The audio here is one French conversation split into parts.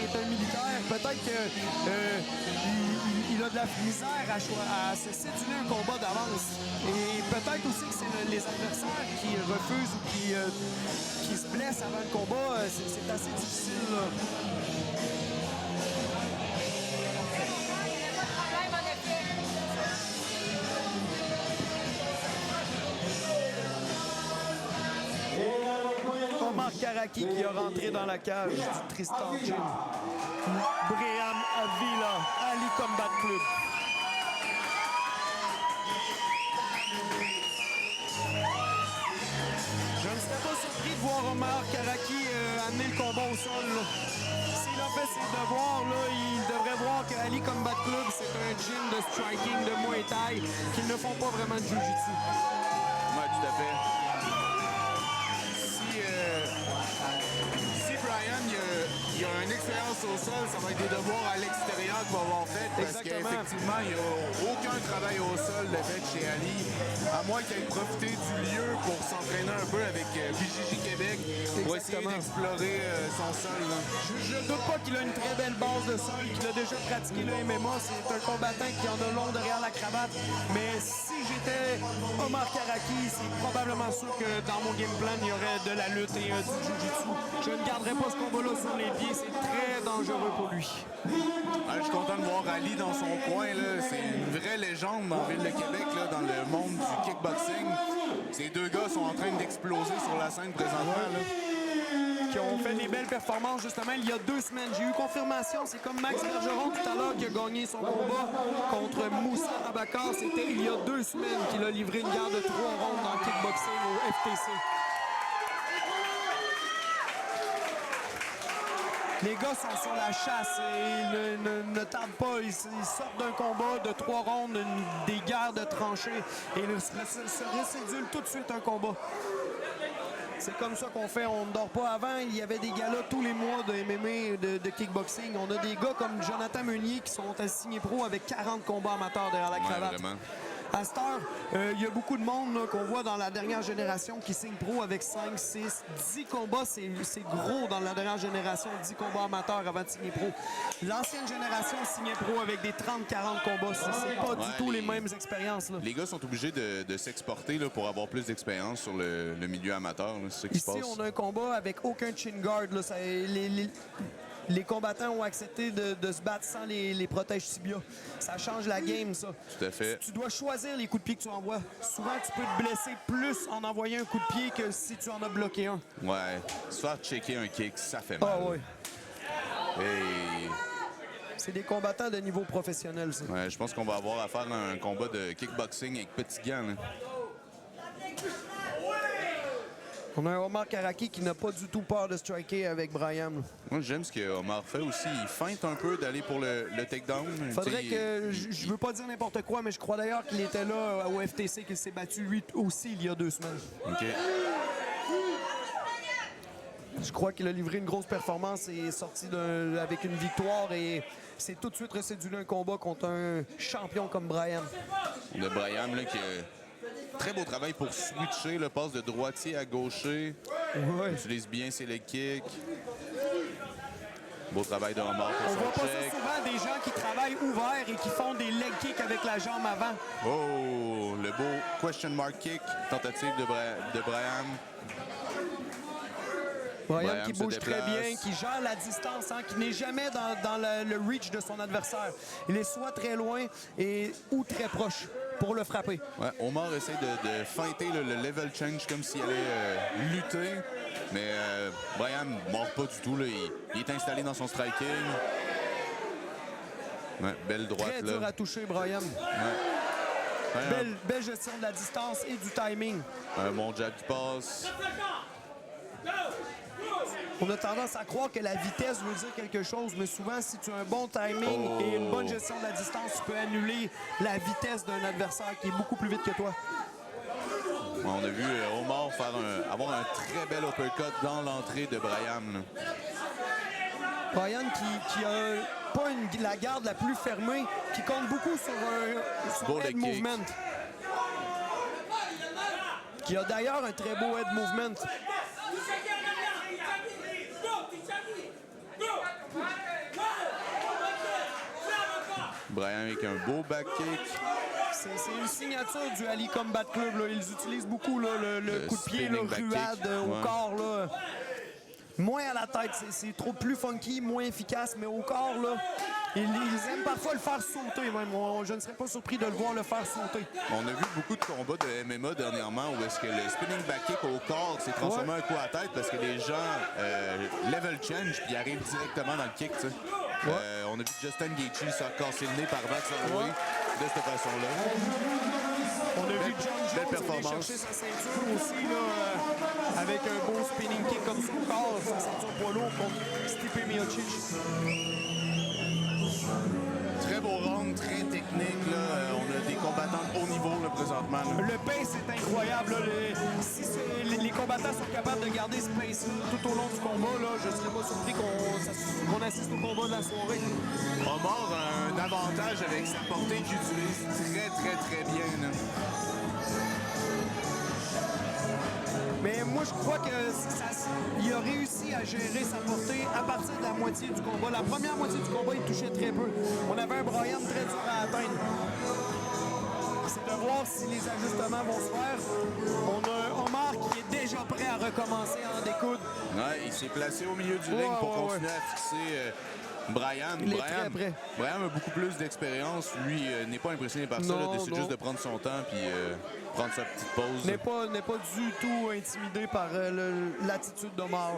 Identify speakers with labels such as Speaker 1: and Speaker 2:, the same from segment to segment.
Speaker 1: est un militaire. Peut-être qu'il a de la misère à se séduire un combat d'avance. Et peut-être aussi que c'est les adversaires qui refusent ou qui se blessent avant le combat. C'est assez difficile, là. Omar Karaki qui a rentré dans la cage du Tristan Gym. Braham Avila, Ali Combat Club. Je ne serais pas surpris de voir Omar Karaki amener le combat au sol, là. S'il a fait ses devoirs, là, il devrait voir que Ali Combat Club, c'est un gym de striking, de Muay Thai, qu'ils ne font pas vraiment de Jiu-Jitsu.
Speaker 2: Oui, tout à fait. Si Brian il a une expérience au sol, ça va être des devoirs à l'extérieur qu'il va avoir fait parce qu'effectivement, il n'y a aucun travail au sol de fait chez Ali, à moins qu'il ait profité du lieu pour s'entraîner un peu avec BJJ Québec pour essayer d'explorer son sol.
Speaker 1: Je ne doute pas qu'il a une très belle base de sol, qu'il a déjà pratiqué le MMA. C'est un combattant qui en a long derrière la cravate. Mais si j'étais Omar Karaki, c'est probablement sûr que dans mon game plan, il y aurait de la lutte et du jiu-jitsu. Je ne garderai pas ce combat-là sur les pieds. C'est très dangereux pour lui.
Speaker 2: Je suis content de voir Ali dans son coin. C'est une vraie légende dans la ville de Québec, là, dans le monde du kickboxing. Ces deux gars sont en train d'exploser sur la scène présentement. Là.
Speaker 1: Qui ont fait des belles performances justement il y a 2 semaines. J'ai eu confirmation, c'est comme Max Bergeron tout à l'heure qui a gagné son combat contre Moussa Abakar. C'était il y a 2 semaines qu'il a livré une guerre de 3 rondes dans le kickboxing au FTC. Les gars sont sur la chasse et ne tardent pas. Ils sortent d'un combat de 3 rondes, des guerres de tranchées et se récédulent tout de suite un combat. C'est comme ça qu'on fait, on ne dort pas. Avant, il y avait des galas tous les mois de MMA, de kickboxing. On a des gars comme Jonathan Meunier qui sont assignés pro avec 40 combats amateurs derrière la cravate.
Speaker 2: Vraiment.
Speaker 1: À cette heure, il y a beaucoup de monde là, qu'on voit dans la dernière génération qui signe pro avec 5, 6, 10 combats. C'est gros dans la dernière génération, 10 combats amateurs avant de signer pro. L'ancienne génération signait pro avec des 30, 40 combats. C'est pas du tout les mêmes expériences. Là.
Speaker 2: Les gars sont obligés de s'exporter là, pour avoir plus d'expérience sur le milieu amateur. C'est ça qui se passe.
Speaker 1: Ici, on a un combat avec aucun chin guard. Là. Les combattants ont accepté de se battre sans les protèges tibia. Ça change la game, ça.
Speaker 2: Tout à fait.
Speaker 1: Tu dois choisir les coups de pied que tu envoies. Souvent, tu peux te blesser plus en envoyant un coup de pied que si tu en as bloqué un.
Speaker 2: Ouais. Se faire checker un kick, ça fait mal.
Speaker 1: Ah oui.
Speaker 2: Et...
Speaker 1: C'est des combattants de niveau professionnel, ça.
Speaker 2: Ouais, je pense qu'on va avoir à faire un combat de kickboxing avec petit gants. Là.
Speaker 1: On a un Omar Karaki qui n'a pas du tout peur de striker avec Brian.
Speaker 2: Moi, j'aime ce que Omar fait aussi. Il feinte un peu d'aller pour le takedown.
Speaker 1: Faudrait que... Je veux pas dire n'importe quoi, mais je crois d'ailleurs qu'il était là au FTC, qu'il s'est battu lui aussi il y a 2 semaines.
Speaker 2: OK.
Speaker 1: Je crois qu'il a livré une grosse performance et est sorti avec une victoire et c'est tout de suite recédulé un combat contre un champion comme Brian.
Speaker 2: On a Brian là, qui a très beau travail pour switcher, le passe de droitier à gaucher.
Speaker 1: Ouais.
Speaker 2: Il utilise bien ses leg kicks. Beau travail de Omar pour
Speaker 1: On
Speaker 2: son
Speaker 1: voit pas
Speaker 2: check.
Speaker 1: ça souvent, des gens qui travaillent ouvert et qui font des leg kicks avec la jambe avant.
Speaker 2: Oh, le beau question mark kick. Tentative de Brian.
Speaker 1: Brian qui
Speaker 2: se
Speaker 1: bouge très
Speaker 2: déplace.
Speaker 1: bien, qui gère la distance, hein, qui n'est jamais dans le reach de son adversaire. Il est soit très loin ou très proche pour le frapper.
Speaker 2: Ouais, Omar essaie de feinter le level change comme s'il allait lutter. Mais Brian ne mord pas du tout. Là. Il est installé dans son striking. Ouais, belle droite.
Speaker 1: Très
Speaker 2: là.
Speaker 1: dur à toucher, Brian.
Speaker 2: Ouais.
Speaker 1: Belle gestion de la distance et du timing.
Speaker 2: Un bon jab qui passe.
Speaker 1: On a tendance à croire que la vitesse veut dire quelque chose, mais souvent, si tu as un bon timing et une bonne gestion de la distance, tu peux annuler la vitesse d'un adversaire qui est beaucoup plus vite que toi.
Speaker 2: On a vu Omar avoir un très bel uppercut dans l'entrée de Brian. Là.
Speaker 1: Brian qui a pas la garde la plus fermée, qui compte beaucoup sur son head movement. Qui a d'ailleurs un très beau head movement.
Speaker 2: Brian avec un beau back kick.
Speaker 1: C'est une signature du Ali Combat Club. Là. Ils utilisent beaucoup là, le coup de pied, le ruade au corps. Là. Moins à la tête, c'est trop plus funky, moins efficace, mais au corps, là, ils aiment parfois le faire sauter même. Je ne serais pas surpris de le voir le faire sauter.
Speaker 2: On a vu beaucoup de combats de MMA dernièrement où est-ce que le spinning back kick au corps s'est transformé en coup à la tête parce que les gens level change puis arrivent directement dans le kick. On a vu Justin Gaethje se casser le nez par Max Holloway de cette façon-là.
Speaker 1: On a vu John Jones aller chercher sa ceinture aussi là, avec un beau spinning kick comme ça au corps, sa ceinture poids lourd contre Stipe Miocic.
Speaker 2: Très beau round, très technique. Là. On a des combattants de haut niveau là, présentement. Là.
Speaker 1: Le pace est incroyable. Là. Si les combattants sont capables de garder ce pace tout au long du combat, là, je ne serais pas surpris qu'on assiste au combat de la soirée.
Speaker 2: Omar a un avantage avec sa portée qu'il utilise très bien. Là.
Speaker 1: Mais moi, je crois qu'il a réussi à gérer sa portée à partir de la moitié du combat. La première moitié du combat, il touchait très peu. On avait un Brian très dur à atteindre. C'est de voir si les ajustements vont se faire. On a un Omar qui est déjà prêt à recommencer à en découdre.
Speaker 2: Ouais, il s'est placé au milieu du ring pour continuer à fixer Brian.
Speaker 1: Il est très prêt.
Speaker 2: Brian a beaucoup plus d'expérience. Lui n'est pas impressionné par ça. Il décide juste de prendre son temps puis prendre sa petite pause.
Speaker 1: N'est pas du tout intimidé par l'attitude d'Omar.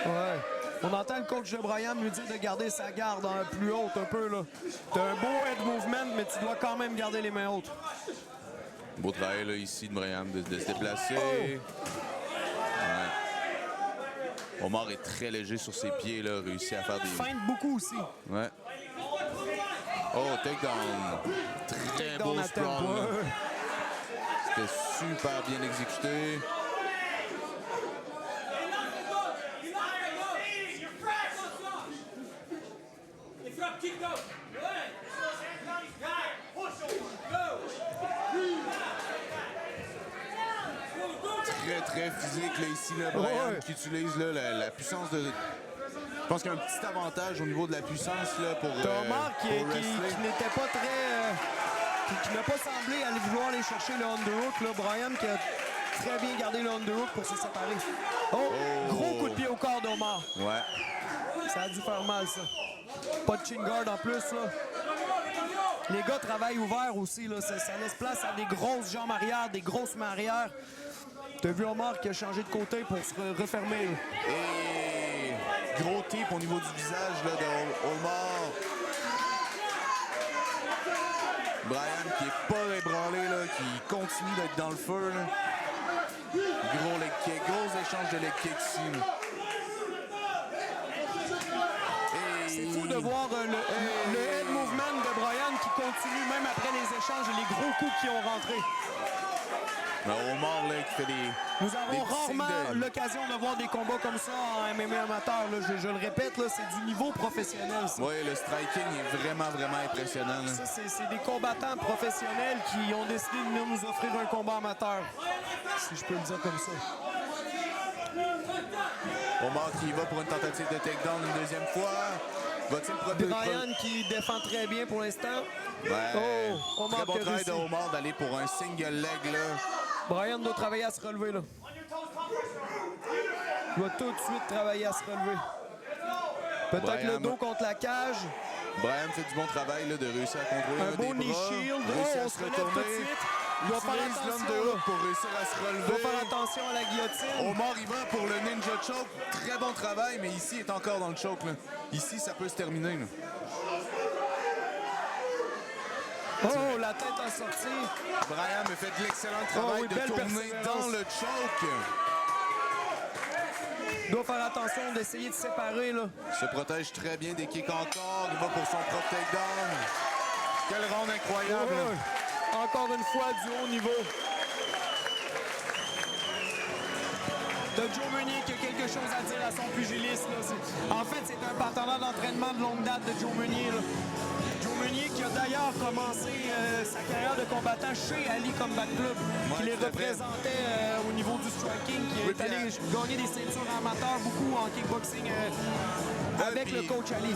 Speaker 1: Ouais. On entend le coach de Brian lui dire de garder sa garde plus haute un peu. T'as un beau head movement, mais tu dois quand même garder les mains hautes.
Speaker 2: Beau travail là, ici de Brian de se déplacer. Ouais. Omar est très léger sur ses pieds, là, réussit à faire des...
Speaker 1: Feinte beaucoup aussi.
Speaker 2: Ouais. Oh, takedown. Très beau sprawl. C'était super bien exécuté. Très physique là, ici, là, Brian qui utilise là, la puissance de... Je pense qu'il y a un petit avantage au niveau de la puissance là, pour
Speaker 1: Omar qui n'était pas très... qui n'a pas semblé aller vouloir aller chercher le underhook. Là, Brian qui a très bien gardé le underhook pour se séparer. Gros coup de pied au corps d'Omar.
Speaker 2: Ouais.
Speaker 1: Ça a dû faire mal, ça. Pas de chin guard en plus, là. Les gars travaillent ouvert aussi, là. Ça laisse place à des grosses jambes arrière, des grosses mains arrière. T'as vu Omar qui a changé de côté pour se refermer. Là.
Speaker 2: Et gros tape au niveau du visage là, d'Omar. Brian qui est pas ébranlé, là, qui continue d'être dans le feu. Là. Gros leg kick, gros échange de leg kick ici.
Speaker 1: C'est fou de voir le head movement de Brian qui continue même après les échanges et les gros coups qui ont rentré.
Speaker 2: Omar là, qui fait des...
Speaker 1: Nous avons rarement l'occasion de voir des combats comme ça en MMA amateur. Là. Je le répète, là, c'est du niveau professionnel.
Speaker 2: Oui, le striking est vraiment impressionnant. Là.
Speaker 1: Ça, c'est des combattants professionnels qui ont décidé de venir nous offrir un combat amateur. Si je peux le dire comme ça.
Speaker 2: Omar qui va pour une tentative de takedown une deuxième fois.
Speaker 1: Brian qui défend très bien pour l'instant.
Speaker 2: Ouais. Très bon travail de Omar d'aller pour un single leg. Là.
Speaker 1: Brian doit travailler à se relever. Là. Il doit tout de suite travailler à se relever. Peut-être le dos contre la cage.
Speaker 2: Brian fait du bon travail là, de réussir à contrôler
Speaker 1: un beau knee shield.
Speaker 2: On se relève tout de suite.
Speaker 1: Il doit faire attention
Speaker 2: de haut pour réussir à se relever.
Speaker 1: Il doit faire attention à la guillotine.
Speaker 2: Omar il va pour le ninja choke. Très bon travail, mais ici il est encore dans le choke. Là. Ici, ça peut se terminer. Là.
Speaker 1: Oh, la tête a sorti.
Speaker 2: Brian a fait de l'excellent travail de tourner dans le choke.
Speaker 1: Il doit faire attention d'essayer de séparer. Là.
Speaker 2: Il se protège très bien des kicks encore. Il va pour son propre takedown. Quel round incroyable.
Speaker 1: Encore une fois, du haut niveau. T'as Joe Meunier qui a quelque chose à dire à son pugiliste. Là. En fait, c'est un partenaire d'entraînement de longue date de Joe Meunier. Là. Joe Meunier qui a d'ailleurs commencé sa carrière de combattant chez Ali Combat Club, qui les représentait au niveau du striking, qui est allé gagner des ceintures amateurs beaucoup en kickboxing avec le coach Ali.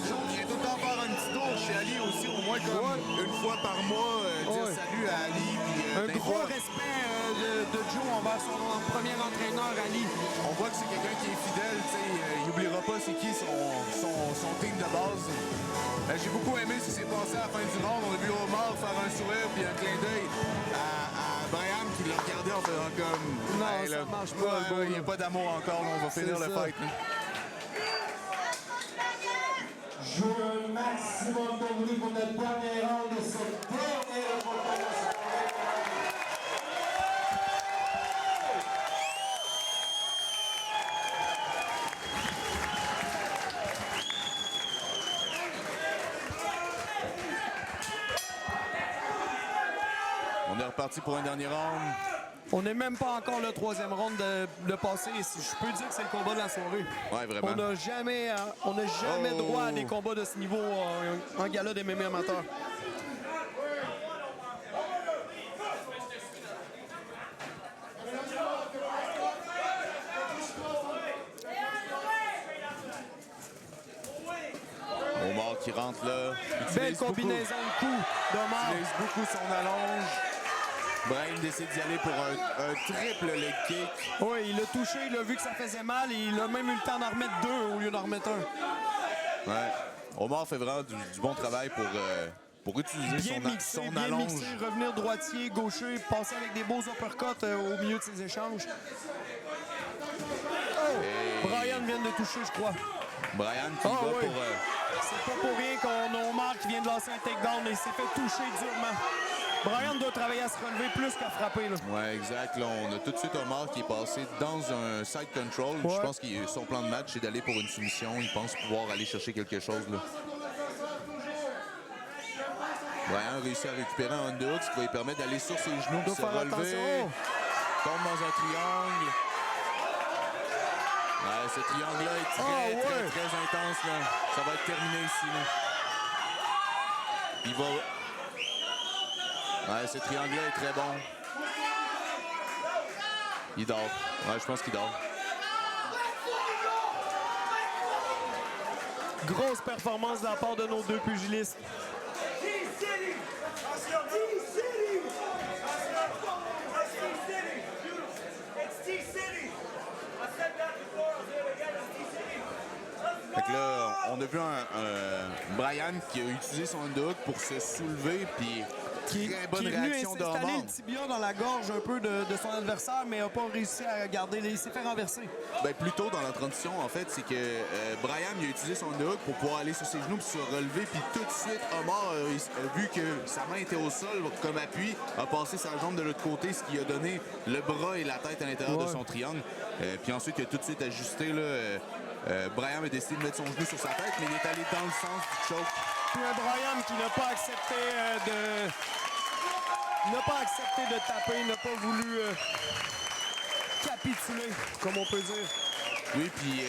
Speaker 2: Joe vient tout le temps faire un petit tour chez Ali aussi, au moins comme une fois par mois, dire salut à Ali.
Speaker 1: Un gros respect de Joe envers son premier entraîneur, Ali.
Speaker 2: On voit que c'est quelqu'un qui est fidèle, il n'oubliera pas c'est qui son team de base. J'ai beaucoup aimé ce qui s'est passé à la fin du round. On a vu Omar faire un sourire puis un clin d'œil à Brian qui l'a regardé en faisant comme...
Speaker 1: Non, hey, ça marche pas.
Speaker 2: Il n'y a pas d'amour encore, là, on va finir le fight. Là.
Speaker 3: Jouez un maximum de bruit pour notre dernier round de cette dernière conférence.
Speaker 2: On est reparti pour un dernier round.
Speaker 1: On n'est même pas encore le troisième round de passer. Je peux dire que c'est le combat de la soirée.
Speaker 2: Ouais, vraiment.
Speaker 1: On n'a jamais droit à des combats de ce niveau en gala des MMA amateurs.
Speaker 2: Omar qui rentre là.
Speaker 1: Belle combinaison de coups d'Omar.
Speaker 2: Il utilise beaucoup son allonge. Brian décide d'y aller pour un triple leg kick.
Speaker 1: Oui, il l'a touché, il a vu que ça faisait mal et il a même eu le temps d'en remettre deux au lieu d'en remettre un.
Speaker 2: Ouais. Omar fait vraiment du bon travail pour utiliser son allonge.
Speaker 1: Bien mixé, revenir droitier, gaucher, passer avec des beaux uppercuts au milieu de ses échanges. Oh! Brian vient de toucher, je crois.
Speaker 2: Brian qui va pour...
Speaker 1: C'est pas pour rien qu'on a Omar qui vient de lancer un takedown et il s'est fait toucher durement. Brian doit travailler à se relever plus qu'à frapper. Là.
Speaker 2: Ouais, exact. Là, on a tout de suite Omar qui est passé dans un side control.
Speaker 1: Ouais.
Speaker 2: Je pense que son plan de match, c'est d'aller pour une soumission. Il pense pouvoir aller chercher quelque chose. Là. Brian réussit à récupérer un underhook, ce qui va lui permettre d'aller sur ses genoux et se relever. Tombe dans un triangle. Ouais, ce triangle-là est très intense. Là. Ça va être terminé ici. Là. Il va... Ouais, ce triangle-là est très bon. Il dort. Ouais, je pense qu'il dort.
Speaker 1: Grosse performance de la part de nos deux pugilistes.
Speaker 2: Fait que là, on a vu un Brian qui a utilisé son underhook pour se soulever, puis très bonne réaction d'Omar.
Speaker 1: Il a installé le tibia dans la gorge un peu de son adversaire, mais n'a pas réussi à garder. Il s'est fait renverser.
Speaker 2: Ben, plus tôt dans la transition, en fait, c'est que Brian il a utilisé son underhook pour pouvoir aller sur ses genoux puis se relever, puis tout de suite, Omar a vu que sa main était au sol comme appui, a passé sa jambe de l'autre côté, ce qui a donné le bras et la tête à l'intérieur de son triangle. Puis ensuite, il a tout de suite ajusté, là... Brian a décidé de mettre son genou sur sa tête, mais il est allé dans le sens du choke.
Speaker 1: Puis un Brian qui n'a pas accepté de taper, n'a pas voulu capituler, comme on peut dire.
Speaker 2: Oui, puis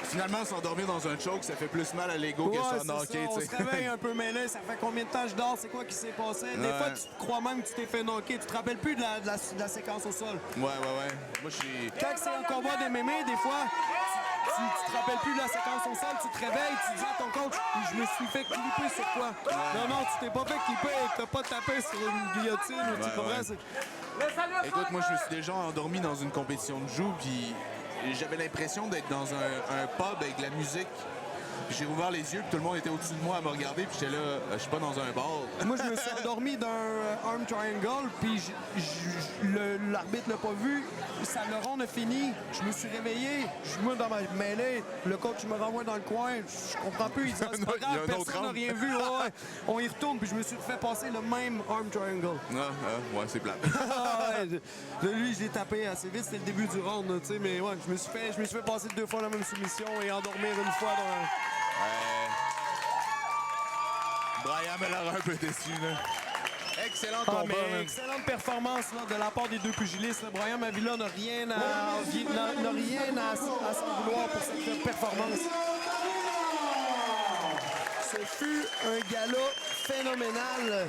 Speaker 2: finalement, s'endormir dans un choke, ça fait plus mal à l'ego que ça knocker.
Speaker 1: On se réveille un peu mêlé, ça fait combien de temps je dors, c'est quoi qui s'est passé? Des fois, tu crois même que tu t'es fait knocker, tu te rappelles plus de la séquence au sol.
Speaker 2: Ouais. Moi, je suis...
Speaker 1: Quand c'est un combat de MMA, des fois, tu te rappelles plus de la séquence au sol, tu te réveilles, tu dis à ton coach, je me suis fait clipper sur quoi? Non, tu t'es pas fait clipper, t'as pas tapé sur une guillotine, tu comprends?
Speaker 2: Écoute, moi, je me suis déjà endormi dans une compétition de joue, puis j'avais l'impression d'être dans un pub avec de la musique. Puis j'ai ouvert les yeux, puis tout le monde était au-dessus de moi à me regarder, puis j'étais là, je suis pas dans un bar.
Speaker 1: Moi, je me suis endormi d'un arm triangle, puis l'arbitre l'a pas vu. Ça, le round a fini. Je me suis réveillé. Je me dans ma mêlée. Le coach me renvoie dans le coin. Je comprends plus. Il dit, c'est pas grave, personne n'a rien vu. Ouais. On y retourne, puis je me suis fait passer le même arm triangle.
Speaker 2: Ouais, c'est plat.
Speaker 1: Lui, je l'ai tapé assez vite. C'était le début du round, tu sais, mais ouais, je me suis fait passer 2 fois la même soumission et endormir une fois dans...
Speaker 2: Brian m'a l'air un peu déçu, là. Excellent combat.
Speaker 1: Excellente performance là, de la part des deux pugilistes. Là. Brian Mavila n'a rien à s'en vouloir pour cette performance.
Speaker 3: Ce
Speaker 1: Ce fut un gala phénoménal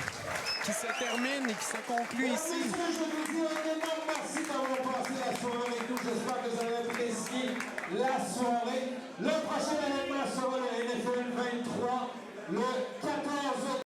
Speaker 1: qui se termine et qui se conclut ici.
Speaker 3: Messieurs, je vous dis un énorme merci d'avoir passé la soirée avec nous. J'espère que vous avez apprécié la soirée. Le prochain événement sera le NFL 23 le